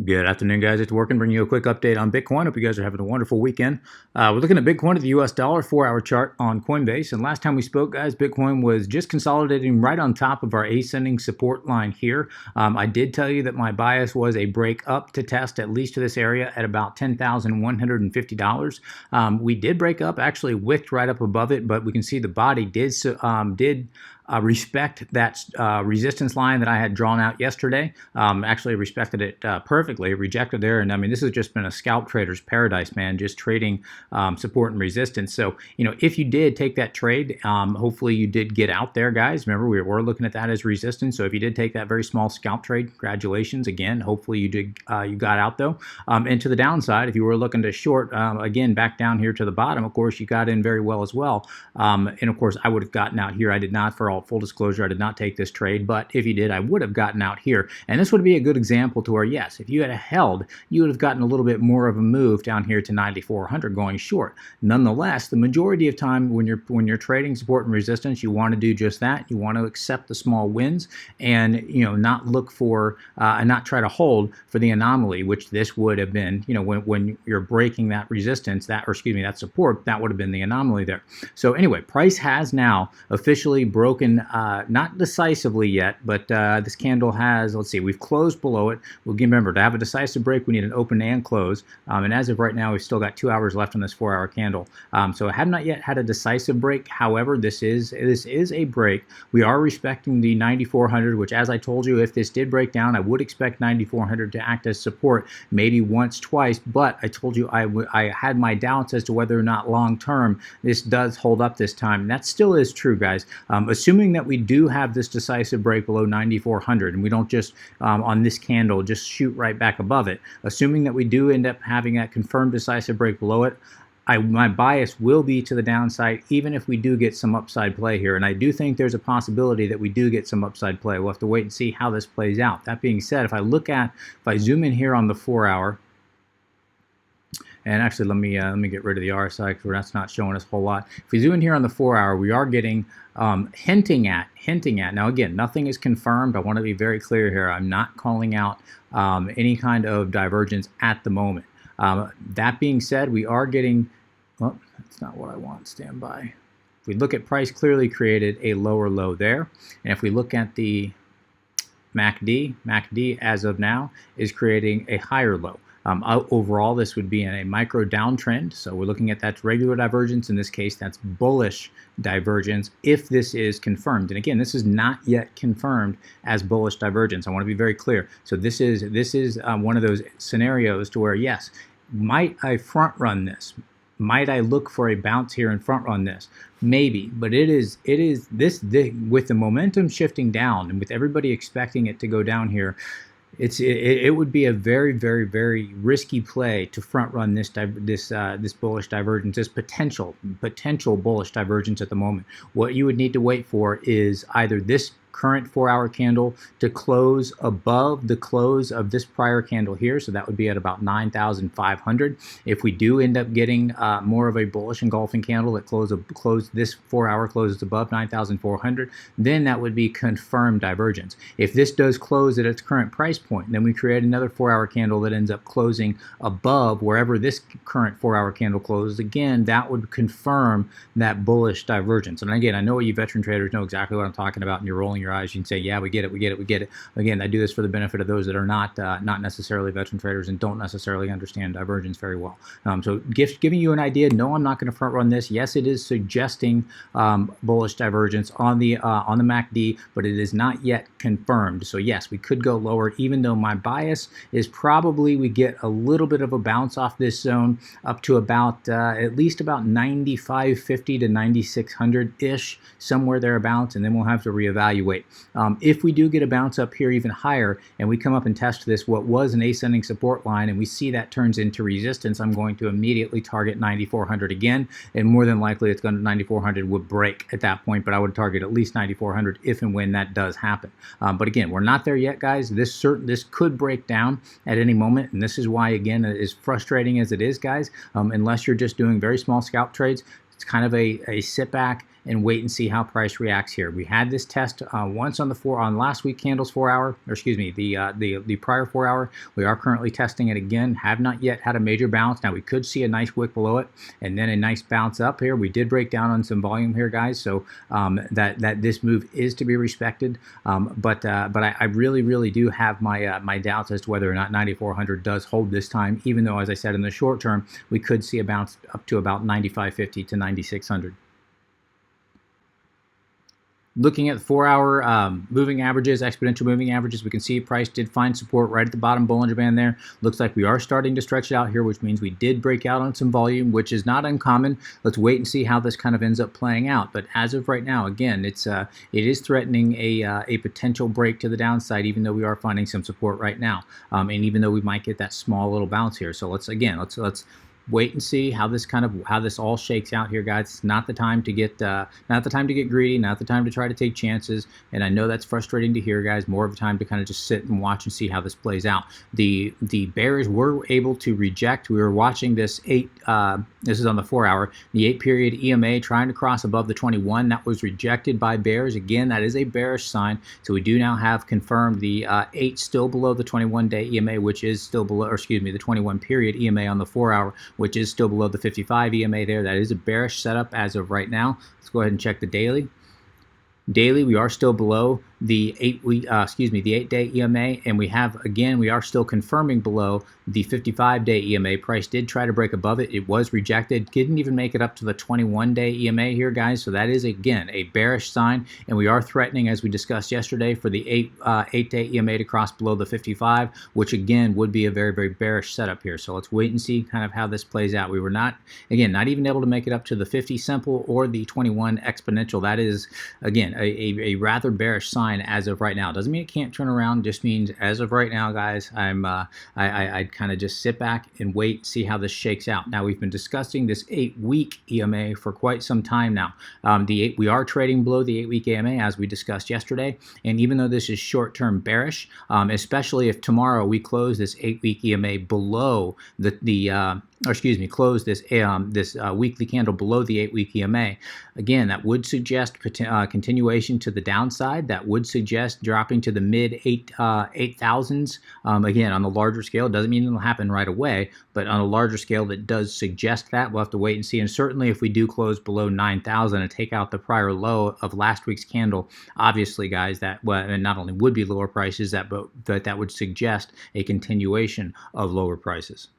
Good afternoon, guys. It's working. Bringing you a quick update on Bitcoin. Hope you guys are having a wonderful weekend. We're looking at Bitcoin at the US dollar 4-hour chart on Coinbase. And last time we spoke, guys, Bitcoin was just consolidating right on top of our ascending support line here. I did tell you that my bias was a break up to test at least to this area at about $10,150. We did break up, actually wicked right up above it, but we can see the body did respect that resistance line that I had drawn out yesterday. Actually respected it perfectly, rejected there. And I mean, this has just been a scalp trader's paradise, man, just trading support and resistance. So, if you did take that trade, hopefully you did get out there, guys. Remember, we were looking at that as resistance. So if you did take that very small scalp trade, congratulations. Again, hopefully you did, you got out though. And to the downside, if you were looking to short, again, back down here to the bottom, of course, you got in very well as well. And of course, I would have gotten out here. I did not, for all full disclosure, I did not take this trade, but if you did, I would have gotten out here. And this would be a good example to where, yes, if you had held, you would have gotten a little bit more of a move down here to 9,400 going short. Nonetheless, the majority of time when you're trading support and resistance, you want to do just that. You want to accept the small wins and not look for and not try to hold for the anomaly, which this would have been. When you're breaking that resistance, that that support, that would have been the anomaly there. So anyway, price has now officially broken. Not decisively yet, but this candle has, let's see, we've closed below it. We'll remember, to have a decisive break, we need an open and close. And as of right now, we've still got 2 hours left on this 4-hour candle. So I have not yet had a decisive break. However, this is a break. We are respecting the 9,400, which, as I told you, if this did break down, I would expect 9,400 to act as support, maybe once, twice. But I told you I had my doubts as to whether or not long term this does hold up this time. And that still is true, guys. Assuming that we do have this decisive break below 9,400 and we don't just on this candle just shoot right back above it, assuming that we do end up having that confirmed decisive break below it, my bias will be to the downside, even if we do get some upside play here. And I do think there's a possibility that we do get some upside play. We'll have to wait and see how this plays out. That being said, if I zoom in here on the 4-hour, and actually, let me get rid of the RSI because that's not showing us a whole lot. If we zoom in here on the 4-hour, we are getting hinting at. Now again, nothing is confirmed. I want to be very clear here. I'm not calling out any kind of divergence at the moment. That being said, we are getting. Well, that's not what I want. Stand by. If we look at price, clearly created a lower low there, and if we look at the MACD as of now is creating a higher low. Overall, this would be in a micro downtrend. So we're looking at that regular divergence. In this case, that's bullish divergence if this is confirmed. And again, this is not yet confirmed as bullish divergence. I want to be very clear. So this is one of those scenarios to where, yes, might I front run this? Might I look for a bounce here and front run this? Maybe, but it is this with the momentum shifting down and with everybody expecting it to go down here. It would be a very, very, very risky play to front run this bullish divergence, this potential bullish divergence at the moment. What you would need to wait for is either this current 4-hour candle to close above the close of this prior candle here, so that would be at about 9,500. If we do end up getting more of a bullish engulfing candle that close this 4-hour closes above 9,400, then that would be confirmed divergence. If this does close at its current price point, then we create another 4-hour candle that ends up closing above wherever this current 4-hour candle closes. Again, that would confirm that bullish divergence. And again, I know you veteran traders know exactly what I'm talking about, and you're rolling your eyes. You can say, yeah, we get it. Again, I do this for the benefit of those that are not necessarily veteran traders and don't necessarily understand divergence very well. So giving you an idea, no, I'm not going to front run this. Yes, it is suggesting bullish divergence on the MACD, but it is not yet confirmed. So yes, we could go lower, even though my bias is probably we get a little bit of a bounce off this zone up to about at least about 9,550 to 9,600-ish, somewhere thereabouts, and then we'll have to reevaluate. If we do get a bounce up here even higher and we come up and test this, what was an ascending support line, and we see that turns into resistance, I'm going to immediately target 9,400 again, and more than likely it's going to 9,400 would break at that point, but I would target at least 9,400 if and when that does happen. But again, we're not there yet, guys. This could break down at any moment, and this is why, again, as frustrating as it is, guys, unless you're just doing very small scalp trades, it's kind of a sit back and wait and see how price reacts here. We had this test once on last week candles 4 hour, or excuse me, the prior 4 hour. We are currently testing it again. Have not yet had a major bounce. Now we could see a nice wick below it and then a nice bounce up here. We did break down on some volume here, guys, so that this move is to be respected. But I really do have my doubts as to whether or not 9,400 does hold this time, even though, as I said, in the short term, we could see a bounce up to about 9,550 to 9,600. Looking at the 4 hour moving averages, exponential moving averages, we can see price did find support right at the bottom Bollinger Band there. Looks like we are starting to stretch it out here, which means we did break out on some volume, which is not uncommon. Let's wait and see how this kind of ends up playing out. But as of right now, again, it is threatening a potential break to the downside, even though we are finding some support right now, and even though we might get that small little bounce here. So let's wait and see how this all shakes out here, guys. It's not the time to get greedy, not the time to try to take chances. And I know that's frustrating to hear, guys. More of the time to kind of just sit and watch and see how this plays out. The bears were able to reject. We were watching this this is on the 4 hour, the 8 period EMA trying to cross above the 21. That was rejected by bears. Again, that is a bearish sign. So we do now have confirmed the 8 still below the 21-day EMA, which is still below, or excuse me, the 21 period EMA on the 4 hour, which is still below the 55 EMA there. That is a bearish setup as of right now. Let's go ahead and check the daily. Daily, we are still below the 8-day EMA, and we are still confirming below the 55-day EMA. Price did try to break above it. It was rejected. Didn't even make it up to the 21-day EMA here, guys. So that is, again, a bearish sign, and we are threatening, as we discussed yesterday, for the 8-day EMA to cross below the 55, which again would be a very, very bearish setup here. So let's wait and see kind of how this plays out. We were not even able to make it up to the 50 simple or the 21 exponential. That is, again, a rather bearish sign as of right now. Doesn't mean it can't turn around, just means as of right now, guys, I'd kind of just sit back and wait, see how this shakes out. Now, we've been discussing this 8-week EMA for quite some time now. We are trading below the 8-week EMA, as we discussed yesterday, and even though this is short-term bearish, especially if tomorrow we close this 8-week EMA below close this weekly candle below the 8-week EMA. Again, that would suggest continuation to the downside. That would suggest dropping to the mid 8,000s. Again, on the larger scale, it doesn't mean it'll happen right away, but on a larger scale, that does suggest that. We'll have to wait and see. And certainly, if we do close below 9,000 and take out the prior low of last week's candle, obviously, guys, and not only would be lower prices, but that would suggest a continuation of lower prices.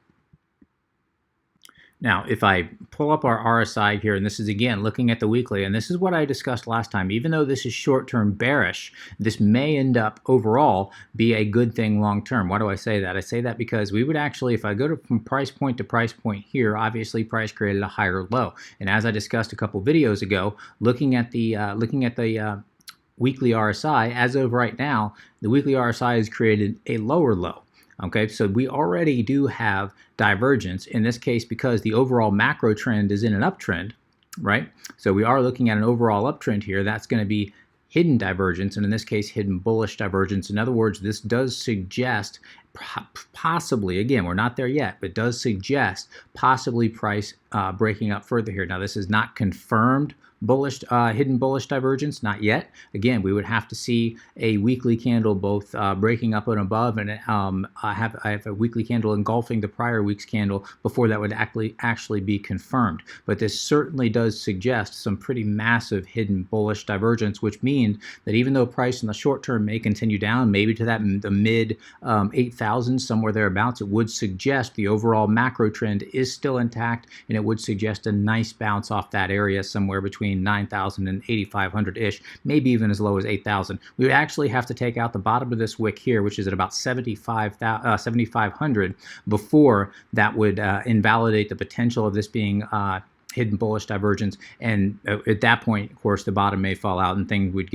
Now, if I pull up our RSI here, and this is, again, looking at the weekly, and this is what I discussed last time, even though this is short-term bearish, this may end up overall be a good thing long-term. Why do I say that? I say that because we would actually, if I go from price point to price point here, obviously price created a higher low. And as I discussed a couple videos ago, looking at the weekly RSI, as of right now, the weekly RSI has created a lower low. Okay, so we already do have divergence in this case because the overall macro trend is in an uptrend, right? So we are looking at an overall uptrend here. That's going to be hidden divergence, and in this case, hidden bullish divergence. In other words, this does suggest possibly, again, we're not there yet, but does suggest possibly price breaking up further here. Now, this is not confirmed bullish, hidden bullish divergence, not yet. Again, we would have to see a weekly candle both breaking up and above, and I have a weekly candle engulfing the prior week's candle before that would actually be confirmed. But this certainly does suggest some pretty massive hidden bullish divergence, which means that even though price in the short term may continue down, maybe to the mid 8,000s, somewhere thereabouts, it would suggest the overall macro trend is still intact, and it would suggest a nice bounce off that area somewhere between 9,000 and 8,500-ish, maybe even as low as 8,000. We would actually have to take out the bottom of this wick here, which is at about 7,500, before that would invalidate the potential of this being hidden bullish divergence. And at that point, of course, the bottom may fall out and things we'd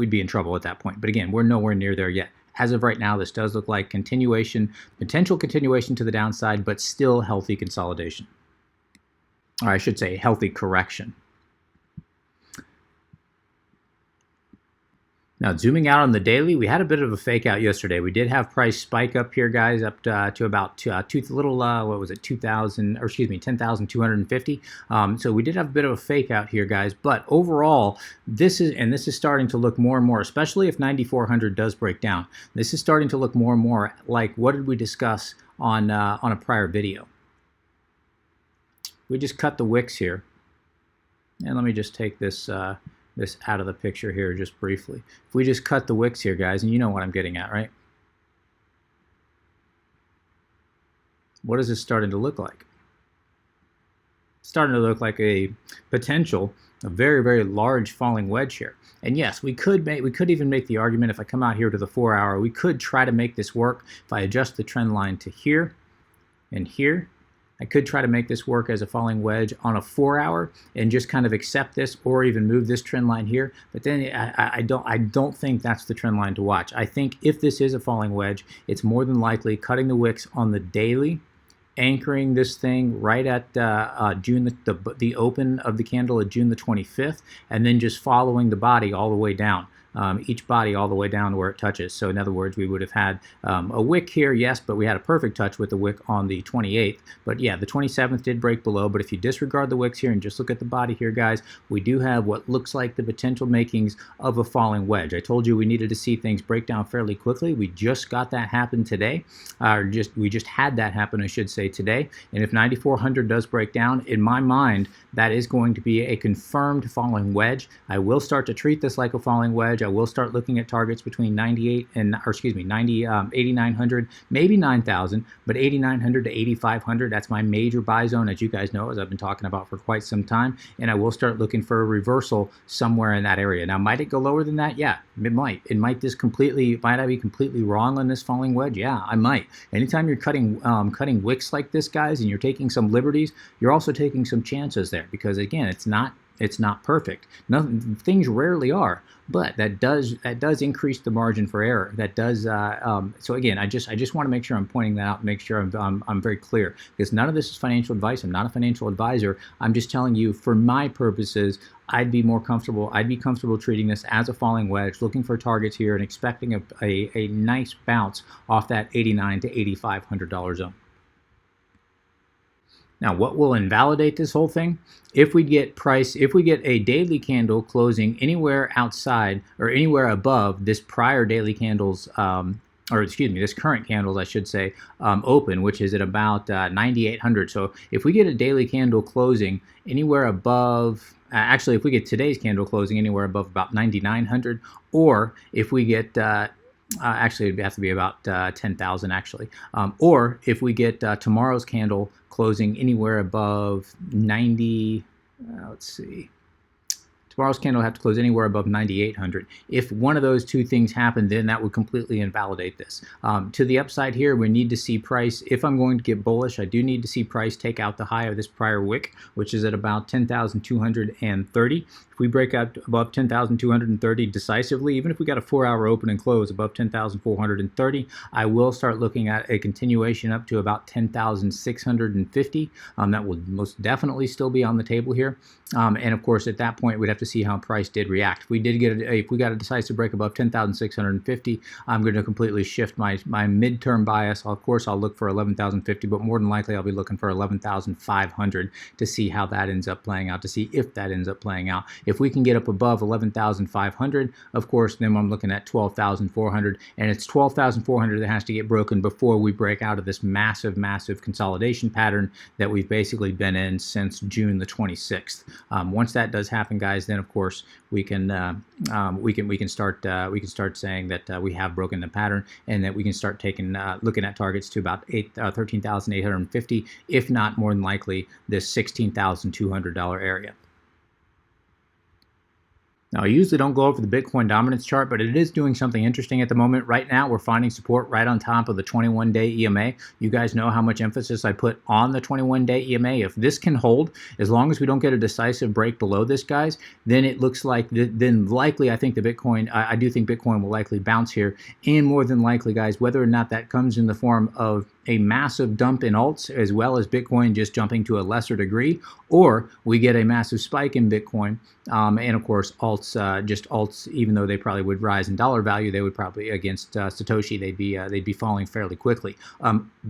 be in trouble at that point. But again, we're nowhere near there yet. As of right now, this does look like potential continuation to the downside, but still healthy consolidation. Or I should say healthy correction. Now, zooming out on the daily, we had a bit of a fake out yesterday. We did have price spike up here, guys, up to about what was it, 2,000, or excuse me, 10,250. So we did have a bit of a fake out here, guys. But overall, this is starting to look more and more, especially if 9,400 does break down. This is starting to look more and more like what did we discuss on a prior video. We just cut the wicks here, and let me just take this. This out of the picture here just briefly. If we just cut the wicks here, guys, and you know what I'm getting at, right? What is this starting to look like? It's starting to look like a potential, a very, very large falling wedge here. And yes, we could even make the argument, if I come out here to the 4 hour, we could try to make this work. If I adjust the trend line to here and here, I could try to make this work as a falling wedge on a 4 hour and just kind of accept this, or even move this trend line here. But then I don't think that's the trend line to watch. I think if this is a falling wedge, it's more than likely cutting the wicks on the daily, anchoring this thing right at the open of the candle at June the 25th, and then just following the body all the way down. Each body all the way down to where it touches. So in other words, we would have had a wick here, yes, but we had a perfect touch with the wick on the 28th. But yeah, the 27th did break below, but if you disregard the wicks here and just look at the body here, guys, we do have what looks like the potential makings of a falling wedge. I told you we needed to see things break down fairly quickly. We just got that happen today, we just had that happen, I should say, today. And if 9,400 does break down, in my mind, that is going to be a confirmed falling wedge. I will start to treat this like a falling wedge. I will start looking at targets between 8,900, maybe 9,000, but 8,900 to 8,500. That's my major buy zone, as you guys know, as I've been talking about for quite some time. And I will start looking for a reversal somewhere in that area. Now, might it go lower than that? Yeah, it might. Might I be completely wrong on this falling wedge? Yeah, I might. Anytime you're cutting wicks like this, guys, and you're taking some liberties, you're also taking some chances there, because again, it's not perfect. Things rarely are, but that does increase the margin for error. That does. So again, I just want to make sure I'm pointing that out, make sure I'm very clear, because none of this is financial advice. I'm not a financial advisor. I'm just telling you, for my purposes, I'd be comfortable treating this as a falling wedge, looking for targets here and expecting a nice bounce off that $8,900 to $8,500 zone. Now, what will invalidate this whole thing? If we get a daily candle closing anywhere outside or anywhere above this prior daily candle's, this current candle's, I should say, open, which is at about 9,800. So if we get a daily candle closing anywhere above, actually, if we get today's candle closing anywhere above about 9,900, or if we get actually, it'd have to be about 10,000 actually. Or if we get tomorrow's candle closing anywhere above 90, let's see. Tomorrow's candle will have to close anywhere above 9,800. If one of those two things happen, then that would completely invalidate this. To the upside here, we need to see price. If I'm going to get bullish, I do need to see price take out the high of this prior wick, which is at about 10,230. If we break out above 10,230 decisively, even if we got a 4-hour open and close above 10,430, I will start looking at a continuation up to about 10,650. That will most definitely still be on the table here. And of course, at that point, we'd have to see how price did react. If we got a decisive break above 10,650, I'm going to completely shift my midterm bias. Of course, I'll look for 11,050, but more than likely, I'll be looking for 11,500 to see how that ends up playing out, to see if that ends up playing out. If we can get up above 11,500, of course, then I'm looking at 12,400, and it's 12,400 that has to get broken before we break out of this massive, massive consolidation pattern that we've basically been in since June the 26th. Once that does happen, guys, then of course we can start saying that we have broken the pattern, and that we can start looking at targets to about 13,850, if not more than likely this $16,200 area. Now, I usually don't go over the Bitcoin dominance chart, but it is doing something interesting at the moment. Right now, we're finding support right on top of the 21-day EMA. You guys know how much emphasis I put on the 21-day EMA. If this can hold, as long as we don't get a decisive break below this, guys, then it looks like, then likely I think the Bitcoin, I do think Bitcoin will likely bounce here. And more than likely, guys, whether or not that comes in the form of a massive dump in alts as well as Bitcoin just jumping to a lesser degree, or we get a massive spike in Bitcoin. And of course, alts, even though they probably would rise in dollar value, they would probably against Satoshi, they'd be falling fairly quickly.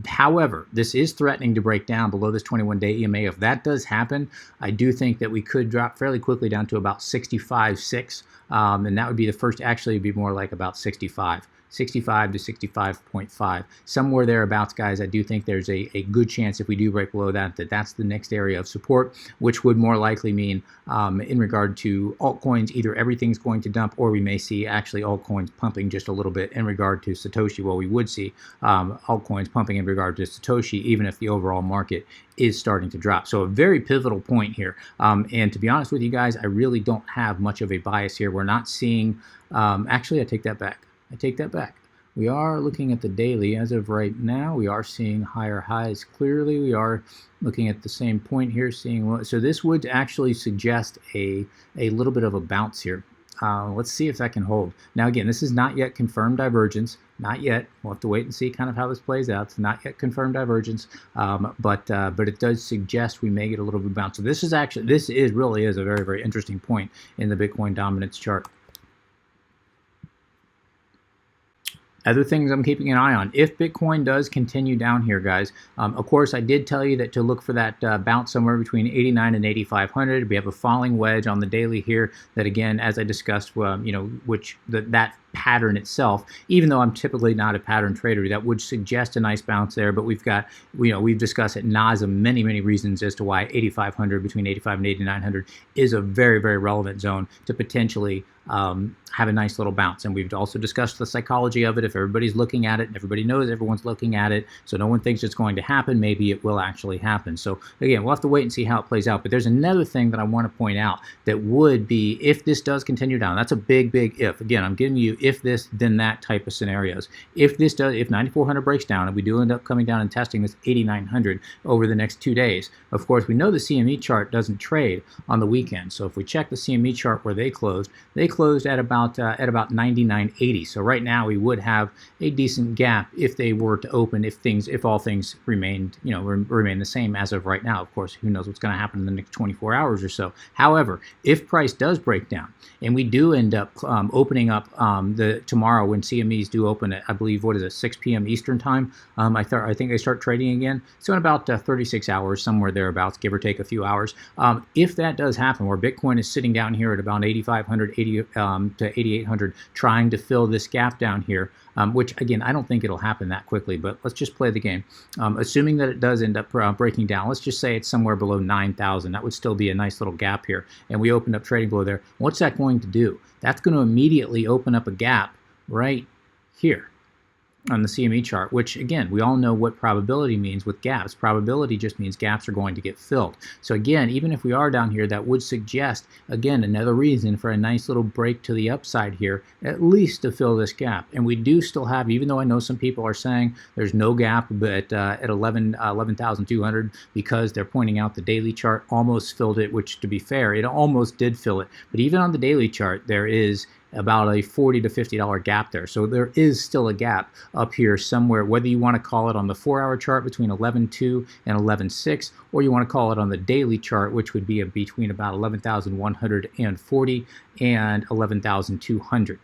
However, this is threatening to break down below this 21-day EMA. If that does happen, I do think that we could drop fairly quickly down to about 65.6, and that would be the first. Actually, it'd be more like about 65 to 65.5, somewhere thereabouts, guys. I do think there's a good chance if we do break below that, that's the next area of support, which would more likely mean in regard to altcoins, either everything's going to dump, or we may see actually altcoins pumping just a little bit in regard to Satoshi. Well, we would see altcoins pumping in regard to Satoshi, even if the overall market is starting to drop. So a very pivotal point here. And to be honest with you guys, I really don't have much of a bias here. We're not seeing, actually, I take that back. We are looking at the daily as of right now. We are seeing higher highs clearly. We are looking at the same point here, seeing, so this would actually suggest a little bit of a bounce here. Let's see if that can hold. Now again, this is not yet confirmed divergence. Not yet. We'll have to wait and see kind of how this plays out. It's not yet confirmed divergence, but it does suggest we may get a little bit of bounce. So this really is a very, very interesting point in the Bitcoin dominance chart. Other things I'm keeping an eye on. If Bitcoin does continue down here, guys, of course, I did tell you that to look for that bounce somewhere between 89 and 8,500. We have a falling wedge on the daily here that, again, as I discussed, that pattern itself, even though I'm typically not a pattern trader, that would suggest a nice bounce there. But we've got, we've discussed at nauseum many, many reasons as to why 8,500, between 85 and 8,900 is a very, very relevant zone to potentially have a nice little bounce. And we've also discussed the psychology of it. If everybody's looking at it and everybody knows everyone's looking at it, so no one thinks it's going to happen, maybe it will actually happen. So again, we'll have to wait and see how it plays out. But there's another thing that I want to point out that would be, if this does continue down, that's a big, big if. Again, I'm giving you if this, then that type of scenarios. If 9,400 breaks down and we do end up coming down and testing this 8,900 over the next 2 days, of course, we know the CME chart doesn't trade on the weekend. So if we check the CME chart where they closed at about 99.80. So right now we would have a decent gap if they were to open, if all things remained, remain the same as of right now. Of course, who knows what's going to happen in the next 24 hours or so. However, if price does break down and we do end up opening up tomorrow when CMEs do open at, I believe, 6 p.m. Eastern time. I think they start trading again. So in about 36 hours, somewhere thereabouts, give or take a few hours. If that does happen, where Bitcoin is sitting down here at about 8,500 to 8,800, trying to fill this gap down here, which again, I don't think it'll happen that quickly, but let's just play the game. Assuming that it does end up breaking down, let's just say it's somewhere below 9,000. That would still be a nice little gap here. And we opened up trading below there. What's that going to do? That's going to immediately open up a gap right here on the CME chart, which again, we all know what probability means with gaps. Probability just means gaps are going to get filled. So again, even if we are down here, that would suggest, again, another reason for a nice little break to the upside here, at least to fill this gap. And we do still have, even though I know some people are saying there's no gap, but at 11,200, because they're pointing out the daily chart almost filled it, which to be fair, it almost did fill it. But even on the daily chart, there is about a $40 to $50 gap there. So there is still a gap up here somewhere, whether you want to call it on the 4-hour chart between 11.2 and 11.6, or you want to call it on the daily chart, which would be between about 11,140 and 11,200.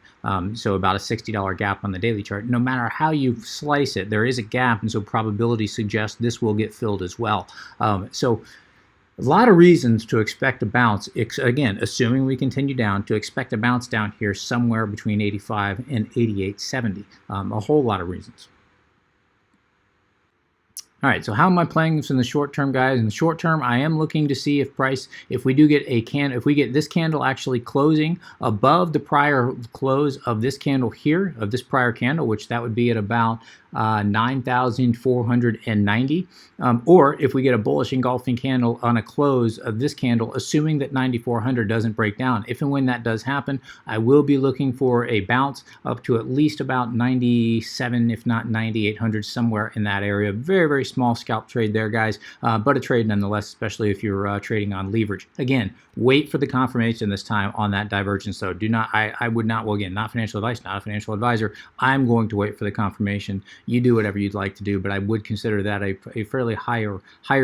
So about a $60 gap on the daily chart. No matter how you slice it, there is a gap, and so probability suggests this will get filled as well. So a lot of reasons to expect a bounce, again, assuming we continue down, to expect a bounce down here somewhere between 85 and 88.70. A whole lot of reasons. All right, so how am I playing this in the short term, guys? In the short term, I am looking to see if we do get if we get this candle actually closing above the prior close of this candle here, of this prior candle, which that would be at about 9,490, or if we get a bullish engulfing candle on a close of this candle, assuming that 9,400 doesn't break down. If and when that does happen, I will be looking for a bounce up to at least about 97, if not 9,800, somewhere in that area. Very, very small scalp trade there, guys, but a trade nonetheless, especially if you're trading on leverage. Again, wait for the confirmation this time on that divergence. So do not, I would not, well, again, not financial advice, not a financial advisor. I'm going to wait for the confirmation. You do whatever you'd like to do, but I would consider that a fairly higher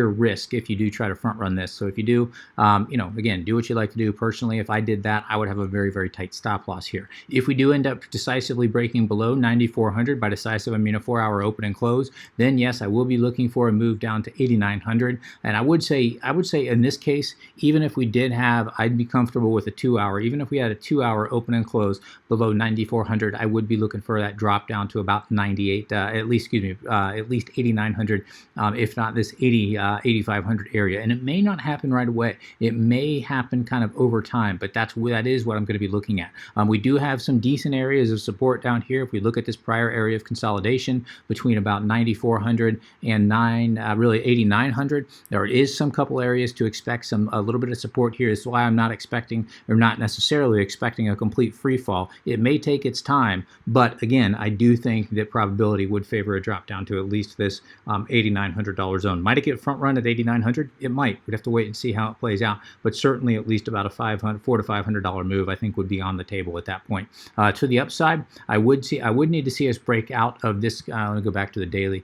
risk if you do try to front run this. So if you do, again, do what you like to do. Personally, if I did that, I would have a very, very tight stop loss here. If we do end up decisively breaking below 9,400, by decisive I mean a 4-hour open and close, then yes, I will be looking for a move down to 8,900. And I would say in this case, even if we did have, I'd be comfortable with a 2-hour. Even if we had a 2-hour open and close below 9,400, I would be looking for that drop down to about 98, at least 8,900, if not this 8,500 area. And it may not happen right away. It may happen kind of over time, but that is what I'm going to be looking at. We do have some decent areas of support down here. If we look at this prior area of consolidation between about 9,400 and 8,900, there is some couple areas to expect a little bit of support here. That's why I'm not expecting, or not necessarily expecting, a complete free fall. It may take its time, but again, I do think that probability would favor a drop down to at least this $8,900 zone. Might it get front run at 8,900? It might. We'd have to wait and see how it plays out, but certainly at least about a $400 to $500 move I think would be on the table at that point. To the upside, I would need to see us break out of this. Let me go back to the daily.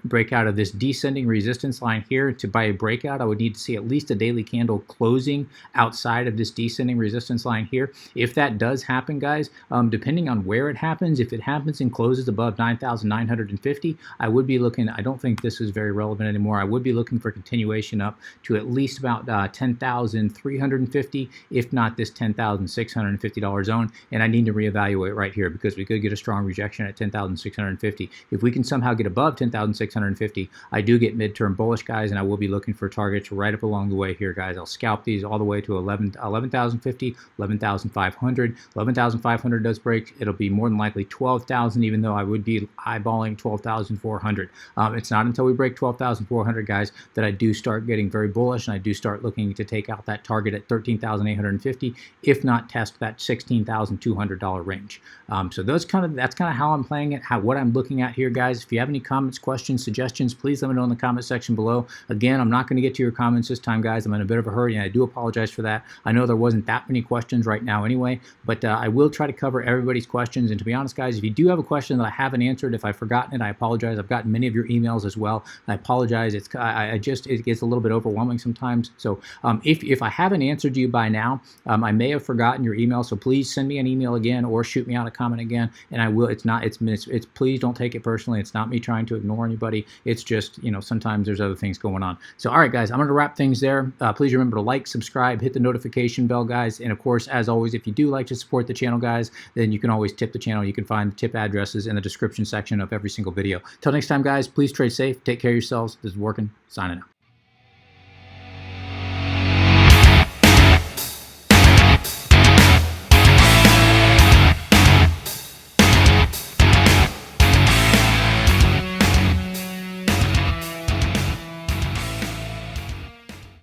Break out of this descending resistance line here. To buy a breakout, I would need to see at least a daily candle closing outside of this descending resistance line here. If that does happen, guys, depending on where it happens, if it happens and closes above 9,950, I would be looking, I don't think this is very relevant anymore, I would be looking for continuation up to at least about 10,350, if not this $10,650 zone, and I need to reevaluate right here because we could get a strong rejection at 10,650. If we can somehow get above 10,650, I do get midterm bullish, guys, and I will be looking for targets right up along the way here, guys. I'll scalp these all the way to 11,050, 11,500. 11,500 does break. It'll be more than likely 12,000, even though I would be eyeballing 12,400. It's not until we break 12,400, guys, that I do start getting very bullish, and I do start looking to take out that target at 13,850, if not test that $16,200 range. So that's kind of how I'm playing it, what I'm looking at here, guys. If you have any comments, questions, suggestions, please let me know in the comment section below. Again, I'm not going to get to your comments this time, guys. I'm in a bit of a hurry, and I do apologize for that. I know there wasn't that many questions right now anyway, but I will try to cover everybody's questions. And to be honest, guys, if you do have a question that I haven't answered, if I've forgotten it, I apologize. I've gotten many of your emails as well. I apologize. It gets a little bit overwhelming sometimes. So if I haven't answered you by now, I may have forgotten your email. So please send me an email again or shoot me out a comment again, and I will. Please don't take it personally. It's not me trying to ignore anybody. It's just, sometimes there's other things going on. So, all right, guys, I'm going to wrap things there. Please remember to like, subscribe, hit the notification bell, guys. And of course, as always, if you do like to support the channel, guys, then you can always tip the channel. You can find the tip addresses in the description section of every single video. Till next time, guys, please trade safe. Take care of yourselves. This is Working. Signing out.